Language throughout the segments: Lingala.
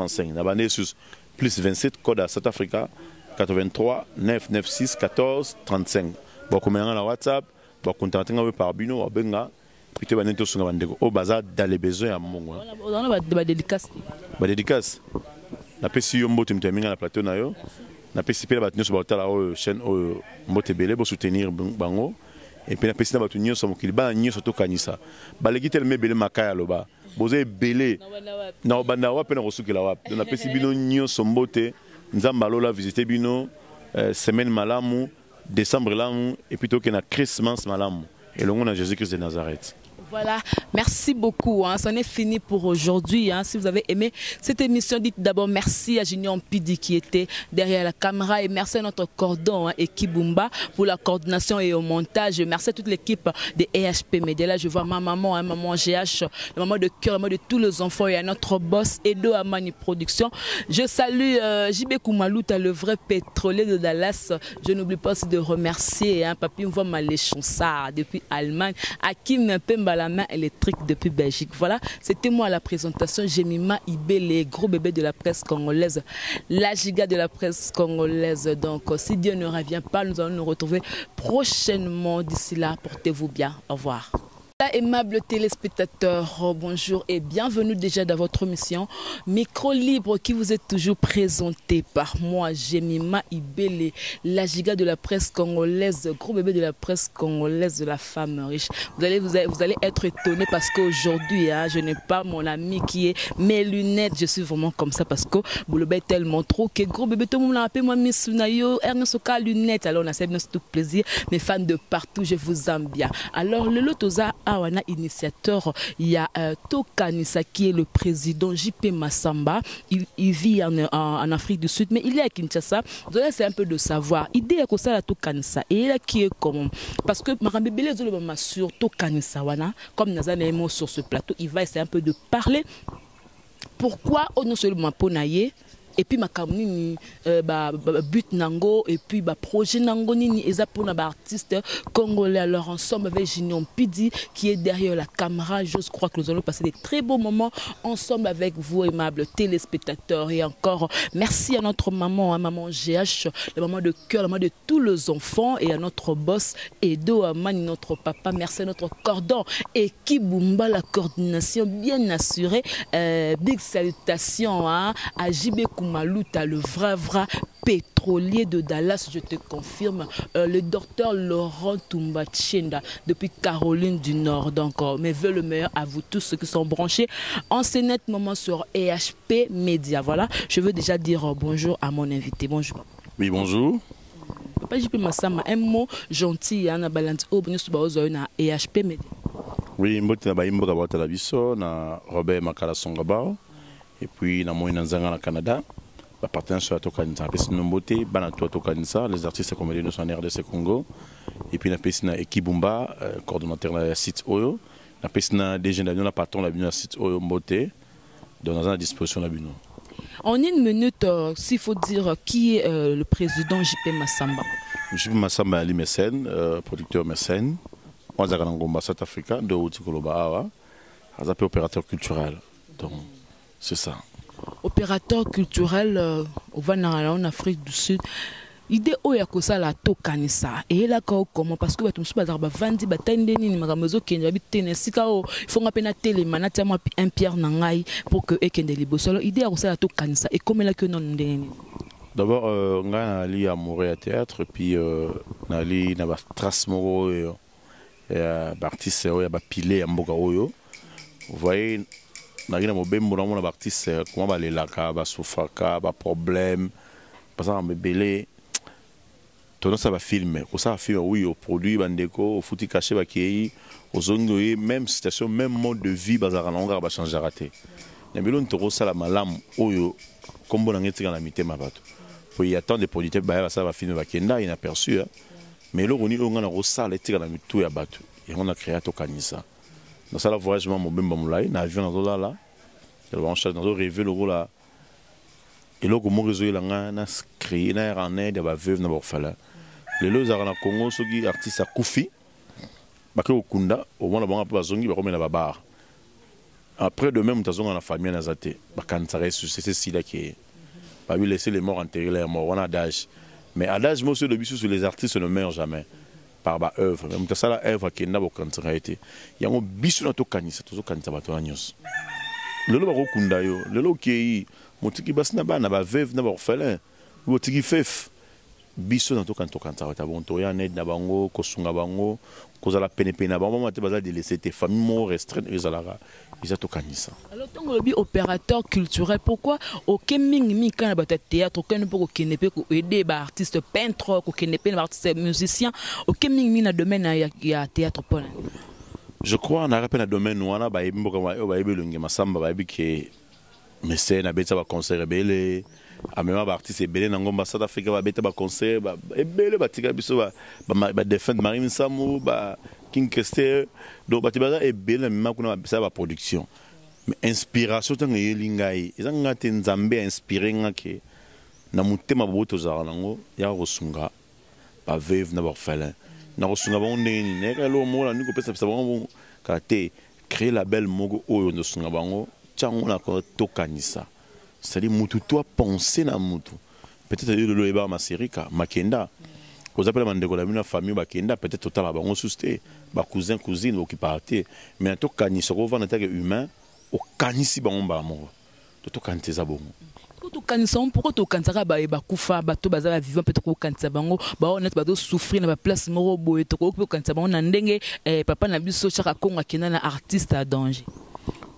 35. Nabandé sur plus 27 code à South Africa 83 996 14 35. Bon, comme on a WhatsApp, bon, contacter par Bino, Benga, plutôt Baneto sur Nabandego. Au bazar dans les besoins à Mongo. On a des dédicaces. Des dédicaces. Na pesi yo mbote mteminga na plateau na yo. Na pesi pe ba nyonso ba tala o chaîne o mbote belé pour soutenir bango. Et puis na pesi na ba nyonso mokili ba nyonso to kanisa. Ba legi tel me belé makaya loba. Boze belé. Na banda wa pe na kosukela wa. Na pesi bino nyonso mbote nzamba lola visiter bino semaine malamu décembre lamu et puis to ke na Christmas malamu. Et le nom de Jésus-Christ de Nazareth. Voilà, merci beaucoup. Hein. C'en est fini pour aujourd'hui. Hein. Si vous avez aimé cette émission, dites d'abord merci à Junior Mpidi qui était derrière la caméra et merci à notre cordon, hein, équipe Bumba, pour la coordination et au montage. Merci à toute l'équipe des EHP Media. Là, je vois ma maman, hein, maman GH, la maman de cœur, la maman de tous les enfants et à notre boss Edo Amani Production. Je salue JB Koumalouta, le vrai pétrolier de Dallas. Je n'oublie pas aussi de remercier hein, Papi Mvoa Maléchonsard depuis Allemagne, Hakim Pemba la main électrique depuis Belgique. Voilà, c'était moi à la présentation. Jemima Ibé, les gros bébés de la presse congolaise, la giga de la presse congolaise. Donc, si Dieu ne revient pas, nous allons nous retrouver prochainement. D'ici là, portez-vous bien. Au revoir. Aimables téléspectateurs, bonjour et bienvenue déjà dans votre émission Micro Libre qui vous est toujours présenté par moi, Jemima Ibele, la giga de la presse congolaise, gros bébé de la presse congolaise, de la femme riche. Vous allez être étonnés parce qu'aujourd'hui, hein, je n'ai pas mon ami qui est mes lunettes. Je suis vraiment comme ça parce que Bouloba est tellement trop que gros bébé, tout le monde l'appelle moi Miss Sunayo, Ernest Soka lunettes. Alors on a tout plaisir, mes fans de partout, je vous aime bien. Alors le Lotoza Awana initiateur, il y a Tokanisa qui est le président JP Massamba. Il vit en Afrique du Sud, mais il est à Kinshasa. Vous allez essayer un peu de savoir. Idée à ça la Tokanisa et là qui est comment? Parce que Marambe Belé sur Tokanisa wana, comme Nazana sur ce plateau, il va essayer un peu de parler. Pourquoi on non seulement ponaye et puis ma kamini but nango et puis projet nango nini eza pona artiste congolais. Alors ensemble avec Junior Mpidi qui est derrière la caméra, je crois que nous allons passer des très beaux moments ensemble avec vous aimables téléspectateurs. Et encore merci à notre maman, hein, maman GH, la maman de cœur, la maman de tous les enfants, et à notre boss Edo Amani, notre papa. Merci à notre cordon et Kibumba, la coordination bien assurée. Big salutations hein, à JB Koumalouta, le vrai pétrolier de Dallas, je te confirme, le docteur Laurent Tumbachenda depuis Caroline du Nord. Donc, mes vœux le meilleur à vous tous ceux qui sont branchés en ce net moment sur EHP Media. Voilà, je veux déjà dire bonjour à mon invité. Bonjour. Oui, bonjour. Papa JP Massamba, un mot gentil à Balance au na EHP Media. Oui, je suis Robert Makala Songaba et puis na Moïna Canada. La partenaire sur la Tokanisa, les artistes comédiens sont en RDC Congo, et puis la piscine Ekibumba, coordonnateur de la site Oyo, la piscine déjà la patron de la site Oyo Mbote, donc à disposition de la Bino. En une minute, s'il faut dire qui est le président JP Massamba. JP Massamba Ali mécène, producteur mécène, moi j'ai un South Africa, de Outikoloba Awa, un opérateur culturel, donc c'est ça. Opérateur culturel en Afrique du Sud. Idée oya kosa la Tokanisa et là comment parce que batumsu bazar ba vandi batende nini makamezo kenja bitene sika o faut ngapena télé manati moi un pierre nangai pour que ekende libosolo idée à kosa la Tokanisa et comme là que non ndeni. D'abord nga ali amoureux à théâtre puis nali na ba trace moko et artiste oya ba pilé mboka oyo. Vous voyez na mobembo na mona artiste comment ba lelaka ba sofaka ba problème parce que mbelé tout ça va filmer ça film oui au produit bandeko au fouti caché ba kei aux zones même situation même mode de vie bazara longa ba changer raté na bilon to ça la malam oyo kombo na ngeti na mitema bato pour y attendre des producteurs ba ça va filmer ba kenda inaperçu mais là on y on a rosa la tika na mitu ya bato et on a créé Tokanisa. Dans ça, le voyage, mon bimba moulay, na avion dans là, je vais en charge dans le rêve le rôle là. Et là, comment résoudre la na créé na rané de ba veuve na borfala. Les lois à la Congo, ceux qui artistes à Koufi, baké au Kunda, au moins la banque pas zongi, ba comme la babar. après de même dans la famille nazate quand ça reste c'est si là qui pas lui laisser les morts enterrer les morts on a d'âge mais à l'âge monsieur de bisu sur les artistes ne meurent jamais par ba œuvre même ça la œuvre qui n'a aucun sens été il y a un bisu na to kanisa to kanisa bato nyos lelo ba kokunda yo lelo ki motiki basina ba na ba veuve na ba orphelin motiki fef biso na to kanisa ta bon to ya net na bango kosunga bango kozala penepe na bango mate baza de laisser tes familles mo restreindre ezalaka ils ont kanisa alors tant que opérateur culturel pourquoi au keming quand ba théâtre quand pour kenepe ko aider ba artiste peintre ko kenepe ba artiste musicien au keming na domaine ya théâtre pour je crois on a rappelé na domaine wana ba yimbo ka ba yibelungi masamba ba yibike messé na betsa ba concert belé a même ba artiste belé na ngomba South Africa ba beta ba concert ba belé ba tika biso ba defend Marine Samu ba King Kester donc ba tibaza e belé même kuna ba ba production mais inspiration tant yelingai ezanga te nzambe inspiré ngake na mutema boto za nango ya rosunga ba veuve na ba orphelin na rosunga ba ndeni ne ka lo mola ni ko pesa pesa bango kate créer la belle mogo oyo no sunga bango tchango na ko tokanisa c'est-à-dire mutu toi penser na mutu peut-être le eba masirika makenda aux appels mandeko la mina famille bakenda peut-être total ba bango susté ba cousin cousine ou qui partait mais to kanisa ko vana take humain au kanisi bango ba mo to kanisa bongo to kanisa pourquoi to kanisa ba kufa bato bazala vivant peut-être ko kanisa bango ba on bato souffrir na ba place moro boye to ko kanisa bango na ndenge papa na biso chaka konga kena na artiste à danger.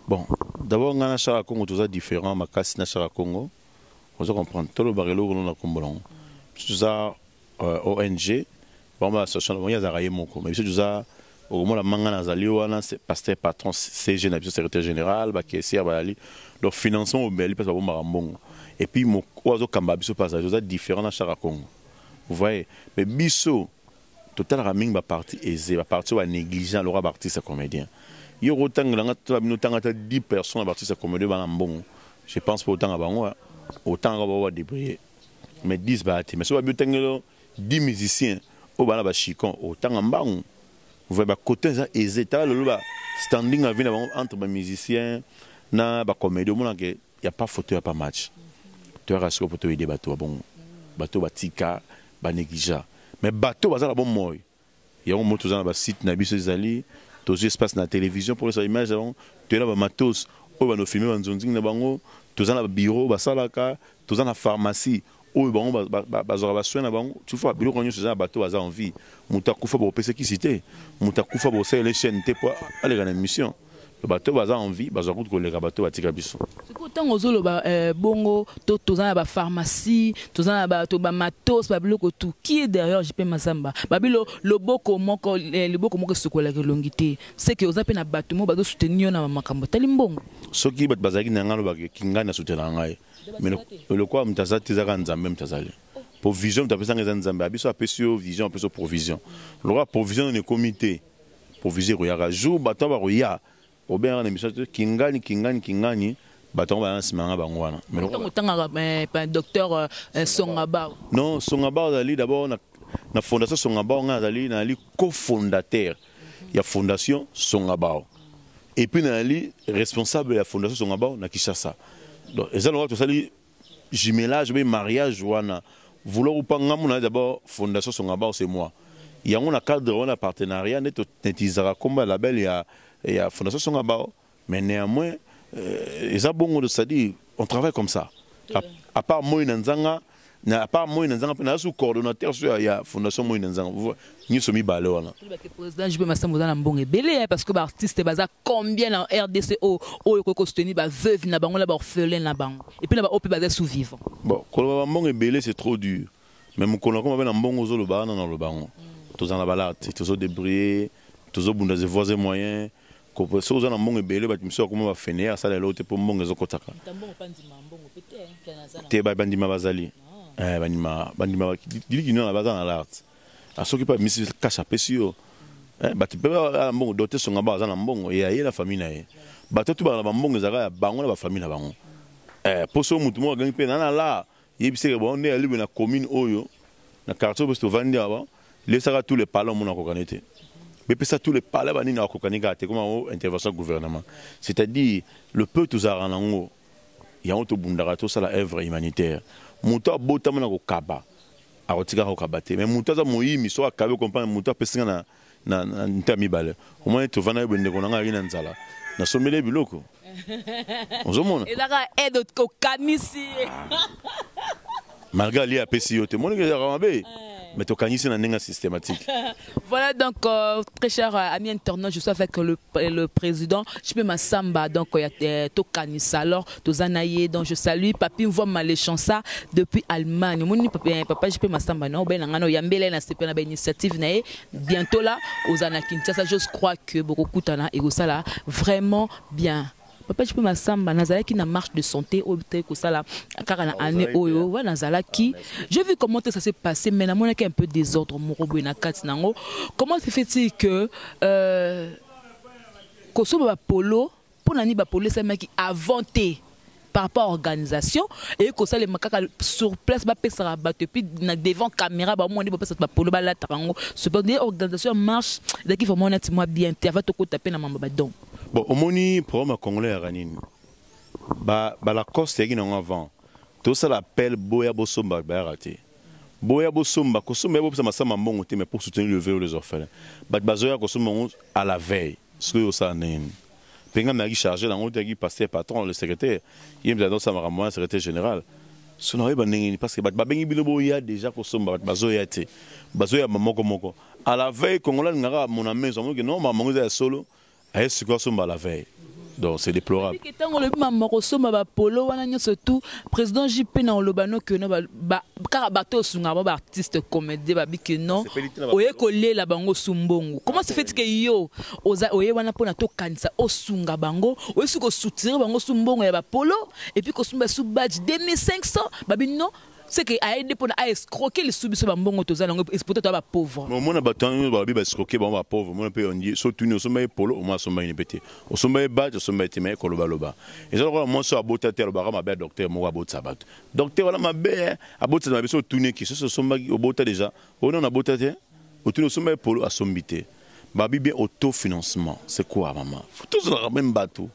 Bon, d'abord, on a un Congo tout ça différent, ma casse na Chara Congo. On se comprend. Tout le barrelo on a combolon. Tout ça ONG. Bon, bah association, on y a zaraye moko. Mais tout ça, au moins la manga nazali wana, c'est pasteur patron CG na secrétaire général, bah caissière bah ali. Donc financement au beli parce que bon marambongo. Et puis mon oiseau kamba biso passe tout ça différent na Chara Congo. Vous voyez, mais biso total raming ba parti aisé, ba parti wa négligent, l'aura parti c'est comédien. Il y a autant de 10 personnes à partir de ce comédie bon. Je pense pas autant à bango, autant à débrouiller. Mais 10 bâtis. Mais si vous 10 musiciens, au bas là chicon, autant en bango. Vous voyez, côté ça, les états, le standing entre les musiciens, na ba comédie, il n'y a pas photo, il n'y a pas match. Tu as rassuré pour te aider bateau, bon, bateau batika, ba négligent. Mais bateau, ça la bon moi. Il y a un mot tout ça, ba site na biso zali. Tous les espaces dans la télévision pour les images tu es là matos ou va nous filmer dans zone na bango tous dans le bureau ba salaka tous dans la pharmacie ou bango ba zora soin na bango tu vois bilo konyo ça bateau baza en vie muta kufa bo pese qui cité muta kufa bo c'est les chaînes te pour aller dans l'émission le bateau baza en vie ba zora ko le bateau batika biso c'est pourtant ozolo ba bongo tous dans la pharmacie tous dans ba to ba matos ba bilo tout qui est derrière JP Masamba ba bilo le boko moko sokola ke longité c'est que ozape na bateau mo ba do soutenir na makambo talimbongo soki bat bazaki na ngalo ba kinga na soutenir ngai mais le quoi mtazati za nzambe mtazali pour vision mtapesa ngeza nzambe abiso apesio vision apeso provision le roi provision ne comité provision ya jour bato ba roya au bien na émission kingani bato ba nsimanga bango wana mais le docteur Songaba non Songaba dali d'abord na fondation Songaba on a dali na li cofondateur il y a fondation Songaba et puis na li responsable de la fondation Songaba na Kinshasa donc et ça on va sali jumelage mais mariage wana vouloir ou pas ngamuna d'abord fondation Songaba c'est moi il y a un cadre on a partenariat net netizara comme label il y a fondation Songaba mais néanmoins c'est-à-dire on travaille comme ça à part moi nanzanga à part moi nanzanga na sous coordonnateur sur il y a fondation moi nanzanga ni somi balé wana le président JP Masamba na mbonge belé parce que ba artiste baza combien en RDC o ko soutenir ba veuve na bango la ba orphelin na bango et puis na ba op baza sous vivant bon ko ba mbonge belé c'est trop dur même ko na ko ba na mbongo zo lo ba na lo bango tous en la balade tous débrouiller tous bunda de voisins moyens ko so za na mbongo belé ba timso ko ba fenea ça l'autre pour mbongo zo kotaka te ba bandima bazali bandima dili na baza na l'art a soki pa misi kasha pesio bati pe ba mbongo doté songa baza na mbongo ya ye la famille na ye bato tu ba na mbongo zaka ya bango na ba famille na bango poso mutu mo gangi pe na la yebiseke bon ne ali na commune oyo na quartier posto vandi aba les saka tous les parlons mon ko kanete Mais ça tous les palais banni na kokanika te comme intervention gouvernement. C'est-à-dire le peuple tous a ranango. Il y a auto bundara tout ça la œuvre humanitaire. Muta botama na ko kaba. A kotika ko kabate. Mais muta za moyi miso akabe comprendre muta pesinga na ntami bale. Au moins tu vana bende ko nga ina nzala. Na somele biloko. Ozomona. Et là aide ko kanisi. Malgré li a pesi yote. Mon que rambe. Mais tu connais un systématique. Voilà donc très cher ami internaute, je suis avec le président JP Massamba donc il y a Tokanisa alors Tozanaye donc je salue papi voit Maléchansa depuis Allemagne. Mon papa JP Massamba non ben ngano yambele na CP na initiative nae bientôt là aux Kinshasa je crois que beaucoup kutana et ça là vraiment bien. Papa je peux m'assamba nazala qui na marche de santé au que ça là car na année oyo wa nazala qui j'ai vu comment ça s'est passé mais na mona un peu désordre morobo na kati nango comment se fait-il que kosoba ba polo pour nani ba polo ça qui inventé par rapport à l'organisation et que ça les makaka sur place ba pesa ba depuis devant caméra ba moi ba pesa ba polo ba la tarango cependant l'organisation marche dès qu'il faut moi bien tu vas te ko taper na mamba ba donc. Bon, au moni programme congolais à Ranine. La Coste est avant. Tout ça l'appelle Boya Bosomba raté. Boya Bosomba, Kosomba ça m'a sama bon mais pour soutenir le vieux les orphelins. Bazoya Kosomba à la veille. Ce que ça n'est. Penga m'a chargé dans l'autre qui passait patron le secrétaire. Il me dit ça m'a moi secrétaire général. Ce n'aurait pas parce que Babengi Biloboya déjà Kosomba Bazoya té. Bazoya moko. À la veille congolais ngara mon ami que non maman solo. Est-ce que sommes à la veille? Donc c'est déplorable. Quand le maman ressemble à polo, on a surtout président JP na olobano que non car bateau sunga ba artiste comédien ba que non oye collé la bango sumbongo. Comment se fait que yo oye wana pona to kanisa o sunga bango oye suko soutenir bango sumbongo ya ba polo et puis ko sumba sous badge 2500 babi non c'est que a aidé pour à escroquer les sous bambongo to zalongo peut-être ba pauvre. Mon abattant ba bi ba escroquer ba pauvre mon pe on dit surtout nous sommes polo au moins sommes une pété. Au sommet badge sommet témé ko loba. Et ça moi so abota terre ba ma be docteur mo abota sabat. Docteur wala ma be abota ma be so tourner qui ce sommet au bota déjà. On a abota terre. Au tourner sommet polo à sommité. Ba bi bien autofinancement. C'est quoi maman? Faut tous la même bateau.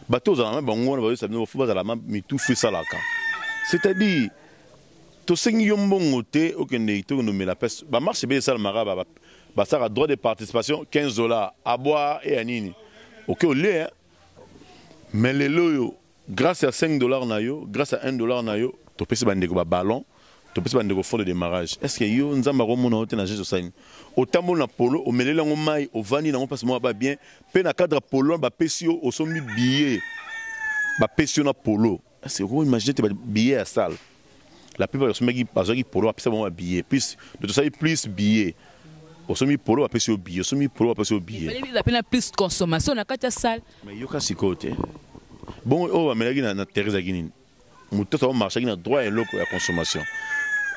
Bateau za même bango na ba ça no faut ba la même mi tout fait ça là quand. C'est-à-dire tout ce qui est bon côté, aucun n'était nous met la peste. Bah marche bien ça le mara, bah ça a droit de participation $15 à boire et à nini. Ok au lait, mais les loyaux grâce à $5 nayo, grâce à $1 nayo, tu peux se bandego ballon, tu peux se bandego fond de démarrage. Est-ce que yo nzamba romo na hotel na jesu sain. Autant bon na polo, au mêler lango mai, au vani na on passe moi pas bien, pe na cadre polo, bah pesio au sommi billet, bah pesio na polo. C'est quoi imaginer tes billets à salle. La plupart des gens qui polo après ça vont habiller plus de ça plus billets au semi polo après sur billet au semi polo après sur billet il appelle plus consommation na kati salle mais yo ka sikote bon oh amelaki na Teresa Guinine mutoto va marcher na droit et loco à consommation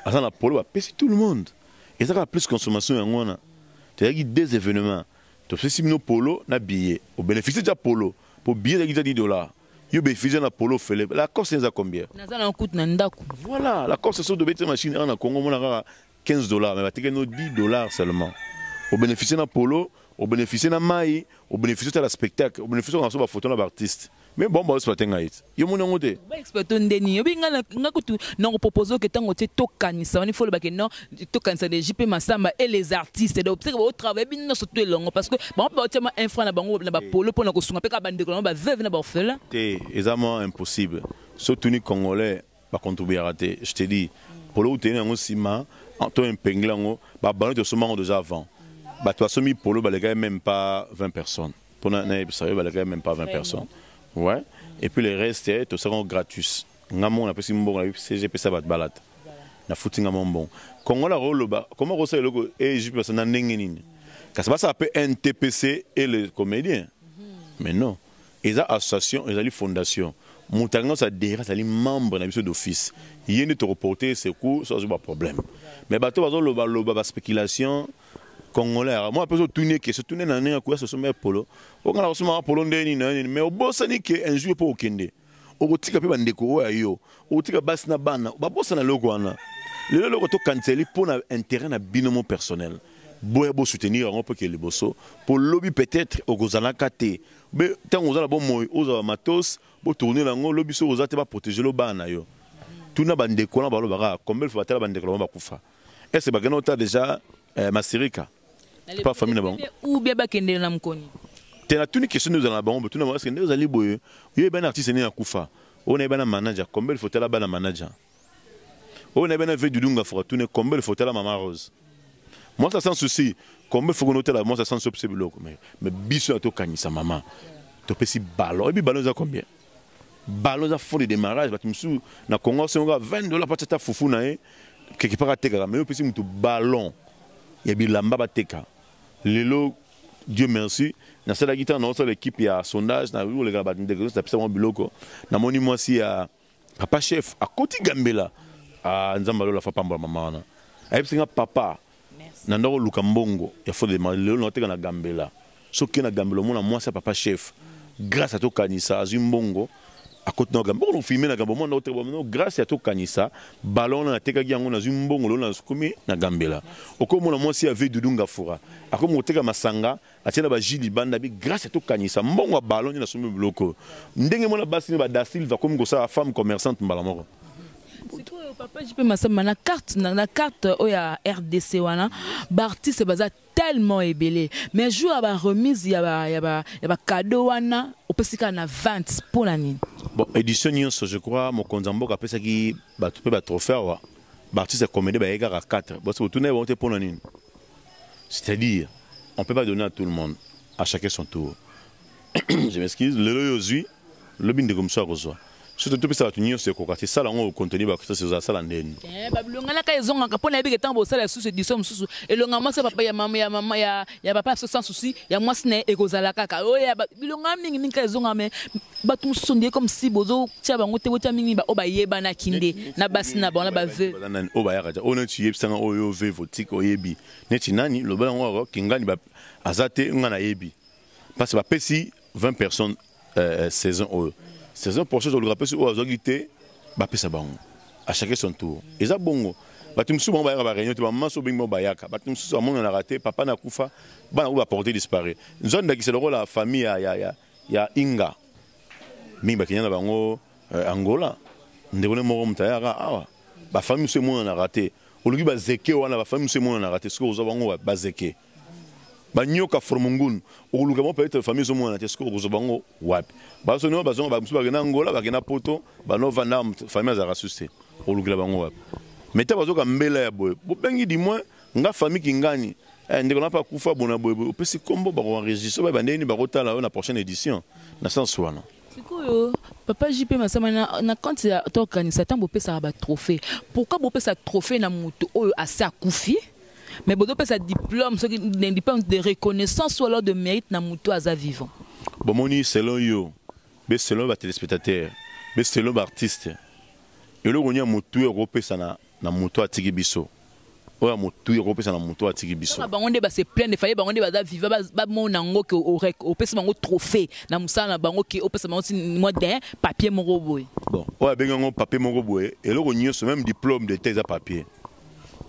asa na polo après tout le monde et ça plus consommation en on a t'as des événements to c'est si polo na billet au bénéfice de polo pour billet de $10 yo bénéficie na polo fele la Corse c'est à combien voilà la Corse c'est de bête machine en Congo on a $15 mais va no $10 seulement au bénéficie na polo au bénéficie na mai au bénéficie de la spectacle au bénéficie on a so photo na artiste mais bon bah c'est pas tengaït yo mon ngote ba expert ndeni yo binga na kutu na proposer que tango te tokanisa on il faut le baké non tokanisa de JP Massamba et les artistes donc c'est au travail bien surtout longo parce que bon ba tellement infra na bango na ba polo pona ko sunga pe ka bande ko ba veuve na ba orphelin c'est exactement impossible surtout ni congolais ba contribuer à rater je te dis polo tenir ngo sima en toi un penglango ba ballon de souvent déjà avant ba toi semi polo ba les gars même pas 20 personnes pour na ça ba les gars même pas 20 personnes. Ouais. Et puis les restes, tout ça sont gratuits. Ngamon a pris bon, CGP ça va te balade. Na foutu ngamon bon. Congo la rôle ba, comment on sait le logo et je pense na nengeni. Car ça s'appelle NTPC et les comédiens. Mais non. Ils ont association, ils ont fondation. Montagne ça derrière ça les membres na biso d'office. Il y a te reporter c'est cours, ça c'est pas problème. Mais bateau bazolo loba spéculation congolais moi peut tourner que se tourner na quoi ce sommet polo on a reçu un polo ndeni mais au bossa ni que un jour pour okende o tika pe bandeko ayo o tika bas na bana ba bossa na logo wana le logo to canceli pour un intérêt na binomo personnel boya bo soutenir on peut que le bosso pour lobby peut-être au gozana kate mais tant on a bon moy aux matos pour tourner là lobby so ozate ba protéger le bana yo tout na bande ko na ba lo ba combien faut tala bande ko ba kufa est-ce ba gana ota déjà masirika pas famille na bon ou bien ba kende na mkoni te na tuni question nous na ba on tout na est-ce que nous allons boye yo ben artiste ni kufa on est ben manager combien faut tala ba manager on est ben veut du dunga faut tourner combien faut tala maman Rose. Moi, ça sans souci. Comme il faut que noter là, moi, ça sans souci. Mais biso à tout kanisa maman. Tu peux si ballon. Et puis ballon ça combien? Ballon ça fond de démarrage. Tu me souviens, na Congo, c'est $20 pour ta foufou na quelque part à teka. Mais puis si tu ballon, il y a bilamba ba teka. Lelo, Dieu merci. Na cette guitare, na autre l'équipe il y a sondage. Na les gars battent des ça mon biloko. Na moni moi si à papa chef à côté Gambela. À Nzambalo la fa pamba maman na. Aïe c'est papa. Nandoro Lukambongo, il faut demander le noter na Gambela. Ce qui na Gambela, moi c'est papa chef. Grâce à tout Kanisa, Azumbongo, à côté de Gambela, on filme na Gambela, grâce à tout Kanisa, ballon na teka giango na Zumbongo, na Skumi na Gambela. Au comme moi si avait Dudunga Fura, à comme on teka Masanga, à tiens ba Jili Banda, grâce à tout Kanisa, mbongo ballon na Sumi Bloko. Ndenge mona basine ba Dasil va comme ça femme commerçante mbalamoro. C'est quoi papa je peux m'asseoir na carte oya RDC wana Bartis c'est baza tellement ébélé mais jour à ba remise y a ba cadeau wana opesika na 20 pour l'année. Bon édition nyonso je crois mon konzambo ka pesa ki ba tu peux ba trophée wa Bartis c'est comédie ba égara 4 bon c'est tourner bonté pour l'année. C'est-à-dire on peut pas donner à tout le monde à chacun son tour. Je m'excuse le yozui le bin de comme ça reçoit. Surtout tout ça tu c'est quoi c'est ça là on contenu ba ça c'est ça là ndeni babilonga la kaizonga kapona yebi ketambo ça la sous édition sous elonga moi c'est papa ya maman ya papa sans souci ya moi sne ekozala kaka oya bilonga mingi mingi kaizonga mais batu sonde comme si bozo tia bango te botia mingi ba obayeba na kinde na basi na bona ba ve obayaka on a tué sanga oyo ve votique oyebi neti nani lo bala ngo kingani ba azate ngana yebi parce que ba pesi 20 personnes saison oyo saison prochaine le rappel sur Oazogité ba pesa bango à chacun son tour et ça bongo batum sou bon ba réunion te maman so bingo bayaka batum sou amon na raté papa na kufa ba ou va porter disparu zone da ki c'est le rôle la famille ya Inga mi ba kinyana bango Angola ndebone moko mutayaka awa ba famille c'est mon na raté oluki ba zeke wana ba famille c'est mon na raté ce que ozo bango ba zeke banyoka formungun oluka mo peut-être famille zo mona tesko ozo bango wapi baso no bazo ba musu ba gena Angola ba gena poto ba no vanda famille za rasuste oluka bango wapi meta bazo ka mbela ya boy bo bengi di moins nga famille kingani ndeko na pa kufa bona boy opesi kombo ba enregistrer ba ndeni ba kotala na prochaine édition na sens wana sikoyo papa JP masama na quand ya organiser tambo pesa ba trophée pourquoi bo pesa trophée na mutu oyo asa kufi mais bon, ça diplôme, ce qui diplôme de reconnaissance ou alors de mérite na muto aza vivant. Bon moni selon yo, mais selon les téléspectateurs, mais selon l'artiste. Et le on y a muto européen ça na muto atiki biso. Oya muto européen ça na muto atiki biso. Ba onde ba se plein de faille ba onde ba vivant ba mona ngo ke au pesa bango trophée na musala bango ke au pesa bango moi d'un papier moko boy. Bon, oya benga ngo papier moko boy et le on y a ce même diplôme de thèse à papier.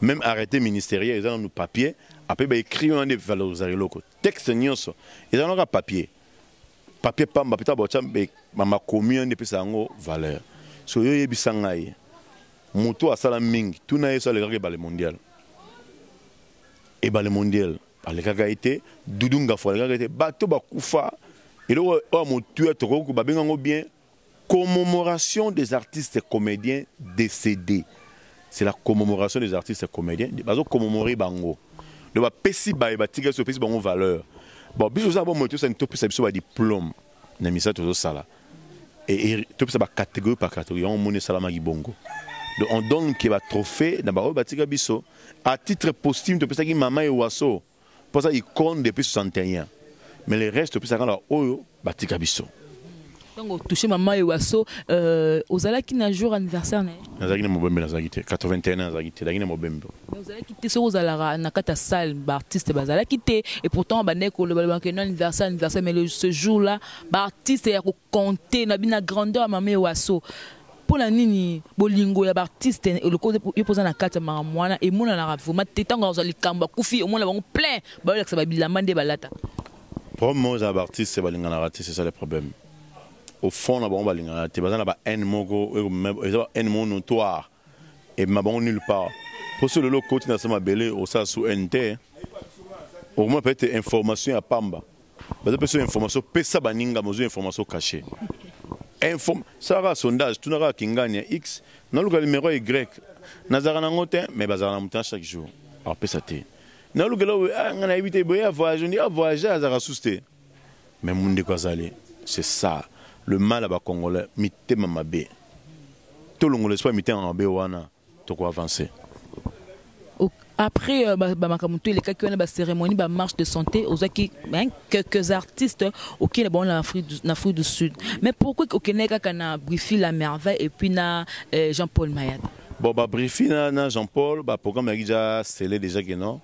Même arrêté ministériel, ils ont nos papiers, après ils écrivent dans des valorisations locaux. Texte nyonso, ils ont un papier. Papier pas ma pita bocha ma commune depuis ça en valeur. So yo yebisangai. Moto asala mingi, tout na eso le gars le mondial. Et ba le mondial, ba le gars été dudunga fo le gars été bato ba kufa. Et là o moto to ko ba benga bien commémoration des artistes et comédiens décédés. C'est la commémoration des artistes et comédiens. Ils vont commémorer bango. De va pesi ba tika so pesi bango valeur. Bon, biso ça bon moto c'est un top ça biso ba diplôme. Na misa to ça là. Et top ça ba catégorie par catégorie on monnaie salama gibongo. Donc on donne qui va trophée na ba tika biso à titre posthume to pesa ki mama e waso. Pour ça il compte depuis 61. Mais le reste pesa quand là oyo ba tika biso. Donc toucher maman et waso ozala ki na jour anniversaire na nazaki na mobembe nazaki te 81 ans nazaki te na mobembe ozala ki te so ozala na kata salle ba artiste bazala ki te et pourtant ba neko le ba anniversaire mais ce jour là ba artiste ya ko compter na bina grandeur maman et waso pour la nini bolingo ya artiste le code yo posa na kata mwana et mona na vraiment tétango za likamba kufi au moins bango plein ba yo ça bilamba nde balata. Pour moi les artistes c'est balinga na raté, c'est ça le problème. Au fond na bango balinga na té bazana ba un mogo un mot notoire et ma bango nulle part. Pour ce le côté na sama belé au ça sous NT au moins peut-être information à Pamba. Parce que information pesa baninga mozo information cachée. Ça va sondage, tout n'a qui gagne X, n'a le numéro Y, n'a pas de mais bazar na chaque jour. Alors pesa té. N'a le gars on a évité boya voyager à zara sousté. Mais monde quoi zali, c'est ça. Le mal à ba congolais, mité mamabe. Tout le monde soit mité en béwana, to quoi avancer. Après les cas qui ont une cérémonie de marche de santé aux quelques artistes qui sont en Afrique du Sud. Mais pourquoi au Kenya a briefé la merveille et puis na Jean-Paul Mayad? Bon bah briefé na Jean-Paul, bah programme a déjà scellé déjà que non.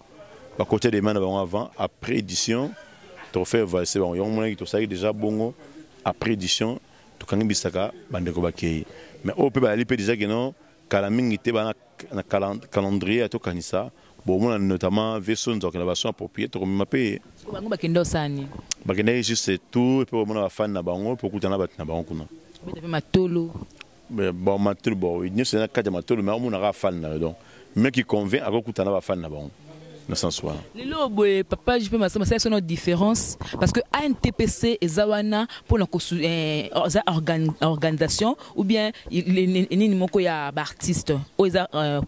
Bah côté des mains avant, après édition, trophée va c'est bon. Yon mona qui tout ça déjà bongo après édition, tout quand bisaka bande ko bakei. Mais au peut bah aller déjà que non, kalamingi te ba na calendrier à tout kanisa. Bon, notamment vaisseau de organisation appropriée pour me payer. Bango bakendo sani. Bakendo juste tout et puis on a fan na bango pour kutana bat na bango kuna. Mais matolo. Mais bon matolo bon, il n'y a pas de matolo mais on a fan na donc. Mais qui convient à kutana ba fan na bango. Dans ce sens là. Lelo boy papa je peux m'assurer c'est une différence parce que ANTPC et Zawana pour la organisation ou bien il moko ya artiste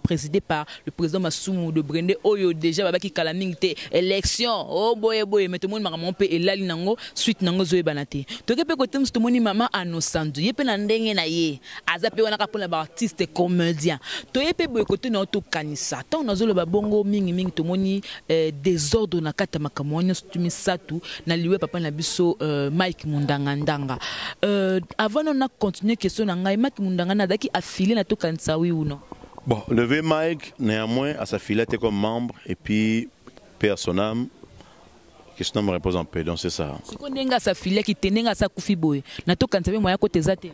présidé par le président Masumu de Brende oyo déjà baba ki kalamingi te élection oh boy mais tout le monde m'a pe elali nango suite nango zoe banate to ke pe ko tem tout moni mama anosandu ye pe na ndenge na ye azape wana ka pour la artiste comédien to ye pe boy ko te na to kanisa tant nazo le babongo mingi to moni désordre na kata makamwanya stumisatu na liwe papa na biso Mike Mundanga avant on a continué question na ngai Mike Mundanga na daki affilié na to kanisa oui ou non? Bon, le vieux Mike néanmoins à s'affiler comme membre et puis personnel question me repose en paix donc c'est ça. Ce qu'on denga s'affiler qui tenenga sa kufi boy na to kanisa moya côté zate.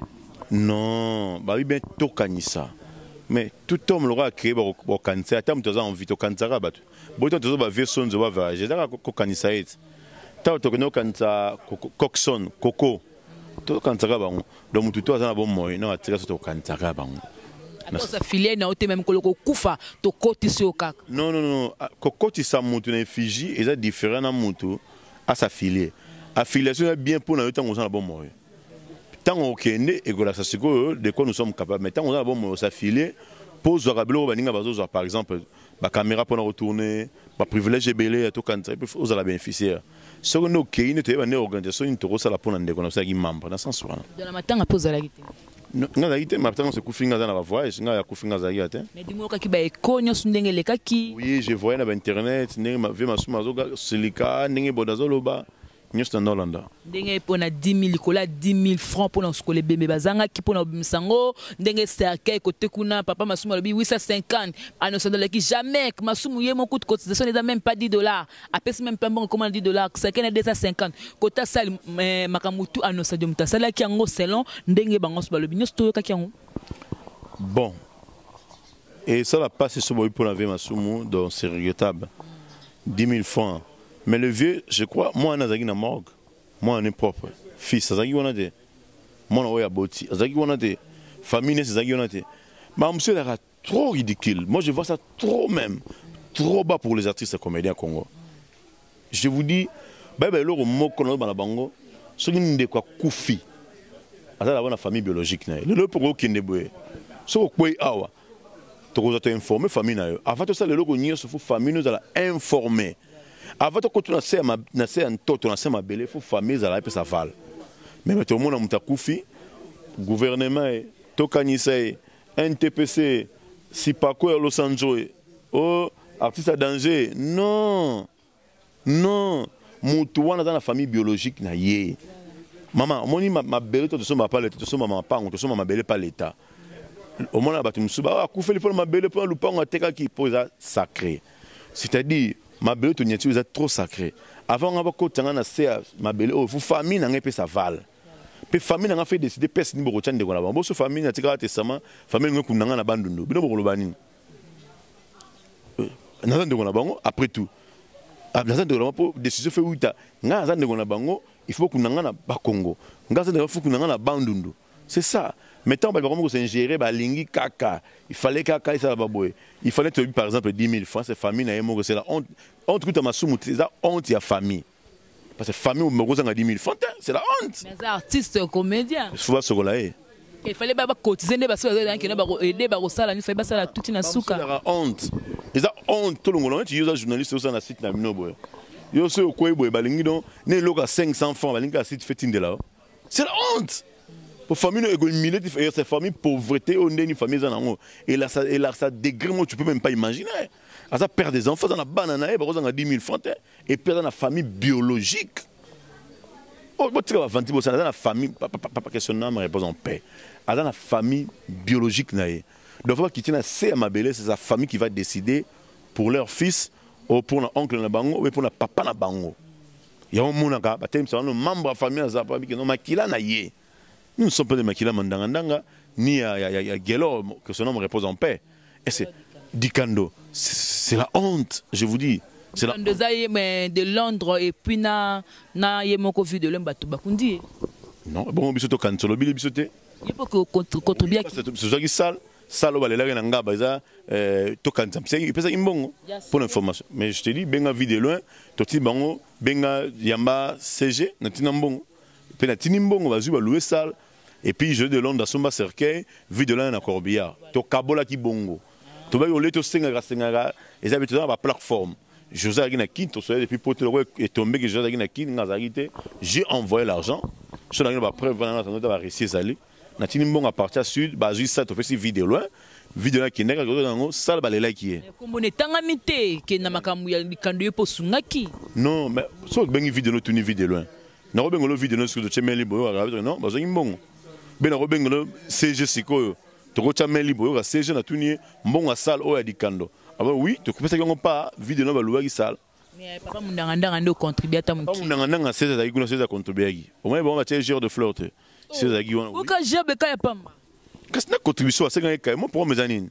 Non, bah oui bien to kanisa. Mais tout homme l'aura créé pour cancer. Tant que tu as envie de cancer, bon tu as vu son de voyage. J'ai d'accord cancer. Tant que tu as cancer, coxon, coco, tout cancer bon. Donc tu as un bon moyen, non attirer sur cancer bon. Ça filet na ote même koloko kufa to koti sur kak. Non, kokoti sa mutu na Fiji, et ça différent na mutu à sa filet. Affiliation est bien pour na temps on a bon moyen. Tant qu'on est et de quoi nous sommes capables. Mais tant qu'on a bon s'affiler, pour par exemple, la caméra pour retourner, le privilège belé à tout quand vous allez bénéficier. Ce que nous avons fait, une organisation qui est là pour nous déconner qui membre dans ce sens. De la matin à poser la guitare. Non, la guitare, maintenant c'est coufinga dans la voyage, n'a coufinga za guitare. Mais dis-moi qui ba ekonyo sundenge le kaki. Oui, je voyais sur internet, ndenge ma vie ma suma zoga silika, ndenge bodazoloba. Ndenge pona 10 000 kola 10 000 francs pour nos bébé bazanga qui pona bimisango ndenge cercueil côté kuna papa Masumu lobi 850 anosadole qui jamais Masumu yé mon coût de cotisation n'est même pas $10 après même pas bon comment $10 cercueil est 250 kota sal makamutu anosadium ta sala ki ango selon ndenge bango balobi nyosto ka ki ango bon et ça la passe sur pour la vie Masumu donc c'est regrettable 10 000 francs. Mais le vieux, je crois, moi, je suis morgue. Moi, je suis propre. Fils, je suis morgue. Moi, je suis boti. Je suis morgue. Famille, je suis morgue. Mais monsieur, c'est trop ridicule. Moi, je vois ça trop même. Trop bas pour les artistes comédiens Congo. Je vous dis, le mot qu'on a dans la bango, c'est une de quoi koufi. C'est la famille biologique. Le pour qui n'est pas. Ce que awa. Tu as informé famille. Avant tout ça, le logo n'y a pas famille nous a informé. Avant de continuer à faire un toto, à ma belle, il faut famille à la paix sa val. Mais tout le monde a monté koufi, gouvernement, Tokanise, NTPC, Sipako, Los Angeles, oh, artiste à danger. Non, non, Moutouana dans la famille biologique na yé. Maman, moi ma belle, tu sommes pas l'État, tu sommes ma pang, tu sommes ma belle pas l'État. Au moins là, tu me souviens, ah, koufi le ma belle, pour le pang, teka qui pose sacré. C'est-à-dire ma belle est trop sacrée. Avant on a beaucoup de ma belle oh vous famille n'a pas sa val. Pe famille n'a fait décider personne ni boko de kona bango. So famille na tika testament, famille ngo kunanga na bandundu. Bino boko lobani. Na de kona bango après tout. Na de kona pour décision fait uita. Nga za de kona bango, il faut kunanga na ba Congo. Nga za de faut kunanga na bandundu. C'est ça. Maintenant, bah, comment s'ingérer, bah, lingi kaka. Il fallait kaka et ça va boy. Il fallait te par exemple 10 000 francs. C'est famille na c'est la honte. Honte que tu m'as soumis, c'est la honte, il y a famille. Parce que famille où me a 10 000 francs, c'est la honte. Mais artiste comédien. Souvent ce là. Il fallait pas cotiser parce que nous aider ba sala ni fallait sala toute na souka. C'est la honte. Et ça honte tout le monde. Tu es un journaliste au sein de la site na mino boy. Yo se ko boy ba lingi don, né loka 500 francs ba lingi site fait de là. C'est la honte. Pour famille c'est famille pauvreté, on est une famille et là ça dégrade, tu peux même pas imaginer. À ça perd des enfants dans la banane, on a 10 000 francs et perd dans la famille biologique. Oh, tu vas vendre dans la famille, pas question de me répondre en paix. Dans la famille biologique naïe. Donc faut quitter c'est ma belle, c'est sa famille qui va décider pour leur fils ou pour l'oncle na bango ou pour le papa na bango. Il y a un monde là, bah c'est un membre de la famille na zapa qui non makila na yé. Nous ne sommes pas des makila mandangandanga, ni à Gelo, que son nom repose en paix. Et c'est Dikando. C'est la honte, je vous dis. C'est la honte. De Londres et puis na yemoko vu de l'embatou bakundi. Non, bon, bisoto kansolo bili bisoté. Il faut que contribuer. C'est ça qui sale. Salo ba lela nga baza to kanza. C'est pesa imbongo pour l'information. Mais je te dis benga vu de loin, to ti bango benga yamba CG na tinambongo. Pe na tinimbongo bazu ba louer salle. Et puis je de Londres à Somba Cercueil, vu de là na Corbillard. To kabola ki bongo. To ba yole to senga et ça dans la plateforme. José Agina Kin, to soyez depuis pote et tombé que José Agina Kin ngazarité, j'ai envoyé l'argent. Je n'ai pas preuve dans notre va réussir ça aller. Na tinimbongo à partir sud, ba juste ça to fait vidéo loin. Vidéo là qui n'est que salle ba lela qui est. Comme on est tangamité que na makamu ya likando po sungaki. Non, mais so bengi vidéo tuni vidéo loin. Na robengo lo vidéo sur de chemeli boyo non, ba zo imbongo. Ben robengo CG sikoyo to ko chameli boyo ka CG na tuni mbongo salle o ya dikando. Ah bah oui, tu comprends ça qu'on pas vidéo na ba louwa ki salle. Mais papa mundanga ndo contribuer ta muki. Mundanga CG za ikuna CG za contribuer. Au moins bon va tirer joueur de flirte. CG za giwana. Ou ka jabe ka ya pamba. Qu'est-ce na contribution à 50 kay moi pour mes anines.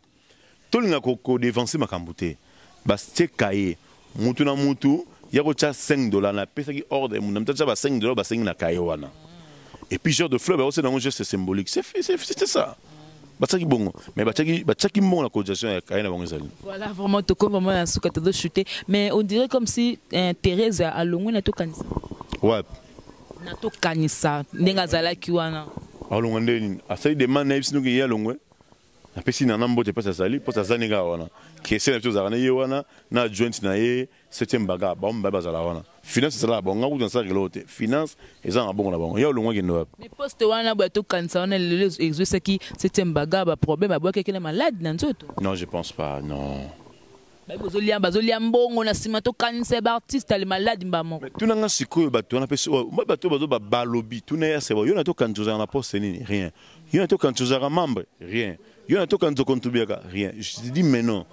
To linga ko dépenser makambute. Ba c'est kay mutu na mutu ya ko cha $5 na pesa ki ordre mun namta ba $5 ba 5 na kay wana. Et puis joueur de fleur ba aussi dans un geste symbolique. C'est ça. Bataki bongo mais bataki bongo la cotisation ya kaina bongo zali. Voilà vraiment to comme vraiment un souka to chuter mais on dirait comme si Thérèse a longu na to kanisa. Ouais. Na to kanisa ndenga zala ki wana. Alongo ndeni asali demande na bisino ki ya longwe. Na pesi na nambote pas sali pour ça zaniga wana. Qui c'est na zana ye wana na joint na ye 7e baga ba mbaba zala wana. Finance c'est là bon nga ku ça relote. Finance eza bon na bon. Ya longwe ngendo. Mais poste wana ba to kanisa wana le exercice qui 7e baga ba problème ba quelqu'un malade na nzoto. Non, je pense pas, non. Bazolia mbongo na sima to kanisa ba artiste ali malade mbamo. Mais tu n'as sikoyo bato na pesi moi bato bazo ba balobi tu na c'est yo na to kantuza na poste ni rien. Yo na to kantuza ka membre rien. Yo na to kanto contribuer rien. Je te dis mais non.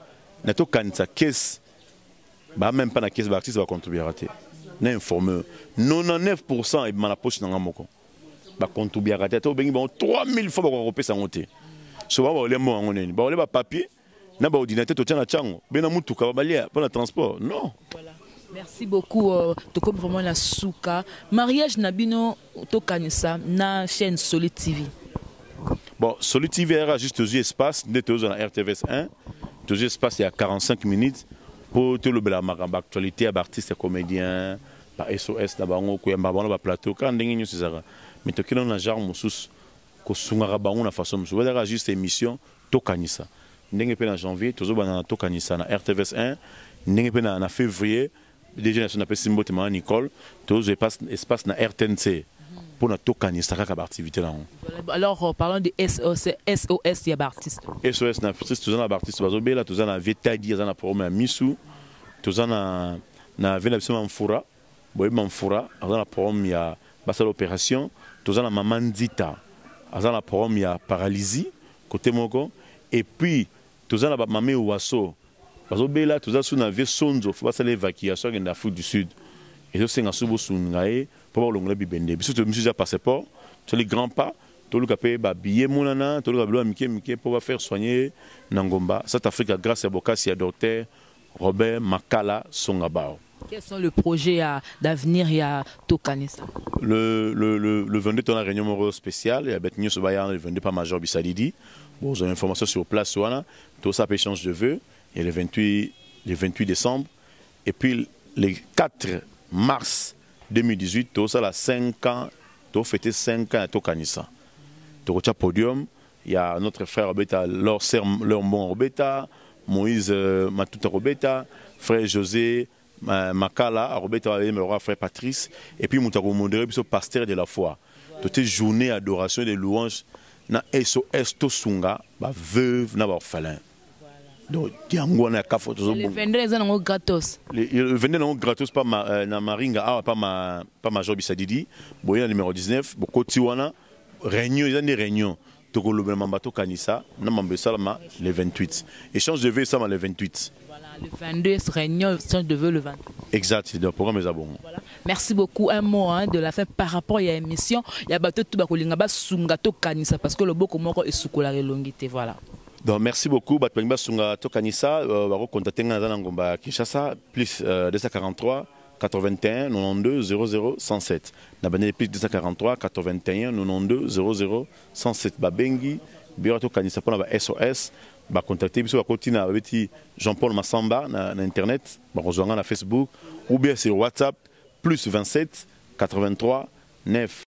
Na to kanisa caisse ba même pas na caisse ba artiste va contribuer raté. Na informé 99% et na poste na ngamoko. Ba contribuer raté to bengi bon 3000 fois ba ko pesa ngote. So ba ole mo ngone ba ole ba papier. Na ba ordinateur to tient chango bena mutuka ba balia pour le transport non. Voilà. Merci beaucoup to comme vraiment la souka mariage nabino to kanisa na chaîne Solid TV. Bon, Solid TV a juste deux espaces, nous sommes dans RTVS 1, deux espaces il y a 45 minutes pour tout le bel actualité artistes et comédiens, par SOS d'abord ko yamba ba plateau quand ndenge nyo sezara. Mais to kilo na genre musus ko sungara bango na façon musu. Voilà juste émission to kanisa. Ndenge pe na janvier tozo bana to kanisa na RTVS 1, ndenge pe na février déjà na pe Simbo Tema Nicole, tozo espace na RTNC. Pour notre canista activité là. Alors parlons de SOS ya artiste. SOS na artiste tous na artiste bazobela tous na vetadi za na problème misu tous na vena bisema mfura boye mfura za na problème ya basa l'opération tous na maman Nzita za na problème ya paralysie côté moko et puis tous na ba mamé Waso bazobela tous na vie sonzo faut basa l'évacuation dans l'Afrique du Sud et ça c'est un subo sungae pour l'onglet bibende biso to monsieur passeport sur les grands pas, tout le capé billet monana, tout le capé pour faire soigner Nangomba. Cette Afrique grâce à Bokassi à docteur Robert Makala Songabao. Quels sont les projets d'avenir à Tokanisa? Le 22 on a réunion spéciale, il y a Betnio Sobayan, le 22 par Major Bissadidi. Bon, vous avez information sur place, tout ça peut échange de vœux. Et le 28 décembre. Et puis le 4 mars 2018, tout ça, 5 ans, tout fêté 5 ans à Tokanisa. Tout le podium, il y a notre frère Robeta, leur bon Robeta, Moïse Matuta Robeta, frère José Makala, Robeta, frère Patrice, et puis Moutaro Mondere, puis pasteur de la foi. Toute journée d'adoration et de louanges, na SOS Tosunga, veuve, na orphelin. Donc, le 22 ans gratos. Le 22 ans gratos, pas na Maringa, pas Major Bissadidi, Boya numéro 19, Bokotiwana, réunion, il y a des réunions. Le 28. Échange de vœux, ça le 28. Voilà, le 22, réunion, échange de vœux le 28. Exact, c'est le programme des abonnés. Voilà. Merci beaucoup. Un mot de la fin par rapport à l'émission. Il y a tout Sungato Kanisa parce que le beau comment est sous la longité. Voilà. Donc, merci beaucoup. Batouengba Sungato Kanisa, contacter Ngomba Kinshasa, plus 243 81 92 00 107. Nabané plus 243 81 92 00 107. Babengi, Birato Kanisa pour la SOS. Contacter biso continue avec Jean-Paul Massamba na internet, rejoindre na Facebook ou bien sur WhatsApp plus 27 83 9